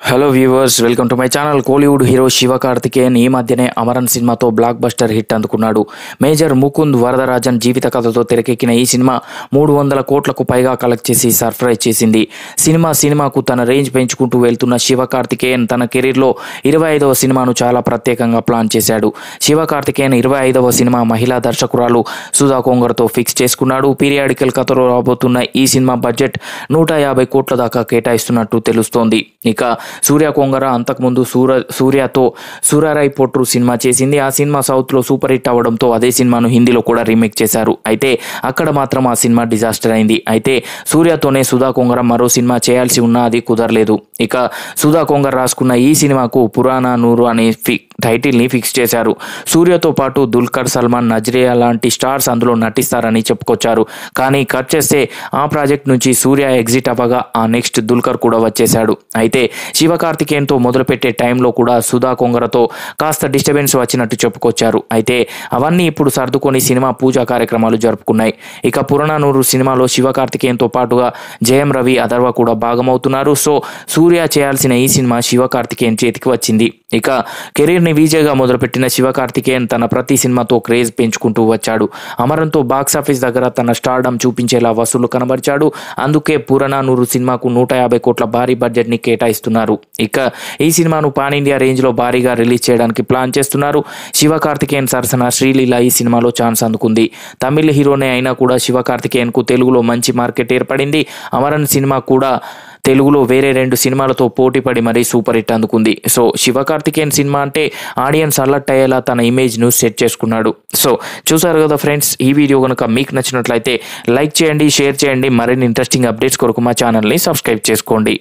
Hello viewers, welcome to my channel. Kollywood hero Sivakarthikeyan ఈ మధ్యనే అమరన్ సినిమాతో బ్లాక్ బస్టర్ హిట్ అందుకున్నాడు. మేజర్ ముకుంద్ వరదరాజన్ జీవిత కథతో తెరకెక్కిన ఈ సినిమా 300 కోట్లకు పైగా కలెక్ట్ చేసి సర్ప్రైజ్ చేసింది. సినిమాకు తన రేంజ్ పెంచుకుంటూ వెళ్తున్న శివకార్తికేయన్ తన కెరీర్లో 25వ సినిమాను చాలా ప్రత్యేకంగా ప్లాన్ చేశాడు. శివకార్తికేయన్ 25వ సినిమా మహిళా దర్శకురాలు సుధా కొంగర్తో ఫిక్స్ చేసుకున్నాడు. పీరియాడికల్ కథలో రాబోతున్న ఈ సినిమా బడ్జెట్ 150 కోట్ల దాకా కేటాయిస్తున్నట్టు తెలుస్తోంది. ఇక సూర్య కొంగర అంతకుముందు సూర్యతో సూరారై పొట్రు సినిమా చేసింది. ఆ సినిమా సౌత్లో సూపర్ హిట్ అవ్వడంతో అదే సినిమాను హిందీలో కూడా రీమేక్ చేశారు. అయితే అక్కడ మాత్రం ఆ సినిమా డిజాస్టర్ అయింది. అయితే సూర్యతోనే సుధా కొంగర మరో సినిమా చేయాల్సి ఉన్నా అది కుదరలేదు. ఇక సుధా కొంగర్ రాసుకున్న ఈ సినిమాకు పురాణా నూరు అనే టైటిల్ని ఫిక్స్ చేశారు. సూర్యతో పాటు దుల్కర్ సల్మాన్, నజ్రియా లాంటి స్టార్స్ అందులో నటిస్తారని చెప్పుకొచ్చారు. కానీ కట్ చేస్తే ఆ ప్రాజెక్ట్ నుంచి సూర్య ఎగ్జిట్ అవ్వగా ఆ నెక్స్ట్ దుల్కర్ కూడా వచ్చేశాడు. అయితే శివకార్తికేయన్తో మొదలుపెట్టే టైంలో కూడా సుధా కొంగరతో కాస్త డిస్టర్బెన్స్ వచ్చినట్టు చెప్పుకొచ్చారు. అయితే అవన్నీ ఇప్పుడు సర్దుకొని సినిమా పూజా కార్యక్రమాలు జరుపుకున్నాయి. ఇక పురాణనూరు సినిమాలో శివకార్తికేయన్తో పాటుగా జయం రవి, అథర్వ కూడా భాగమవుతున్నారు. సో సూర్య చేయాల్సిన ఈ సినిమా శివకార్తికేయన్ చేతికి వచ్చింది. ఇక కెరీర్ని విజయ్గా మొదలుపెట్టిన శివకార్తికేయన్ తన ప్రతి సినిమాతో క్రేజ్ పెంచుకుంటూ వచ్చాడు. అమరంతో బాక్సాఫీస్ దగ్గర తన స్టార్డమ్ చూపించేలా వసూళ్లు కనబరిచాడు. అందుకే పురాణనూరు సినిమాకు 150 కోట్ల భారీ బడ్జెట్ని కేటాయిస్తున్నారు. ఇక ఈ సినిమాను పాన్ ఇండియా రేంజ్లో భారీగా రిలీజ్ చేయడానికి ప్లాన్ చేస్తున్నారు. శివకార్తికేయన్ సరసన శ్రీలీల ఈ సినిమాలో ఛాన్స్ అందుకుంది. తమిళ హీరోనే అయినా కూడా శివకార్తికేయన్కు తెలుగులో మంచి మార్కెట్ ఏర్పడింది. అమరన్ సినిమా కూడా తెలుగులో వేరే 2 సినిమాలతో పోటీపడి మరీ సూపర్ హిట్ అందుకుంది. సో శివకార్తికేయన్ సినిమా అంటే ఆడియన్స్ అలర్ట్ అయ్యేలా తన ఇమేజ్ను సెట్ చేసుకున్నాడు. సో చూసారు కదా ఫ్రెండ్స్, ఈ వీడియో కనుక మీకు నచ్చినట్లయితే లైక్ చేయండి, షేర్ చేయండి. మరిన్ని ఇంట్రెస్టింగ్ అప్డేట్స్ కొరకు మా ఛానల్ని సబ్స్క్రైబ్ చేసుకోండి.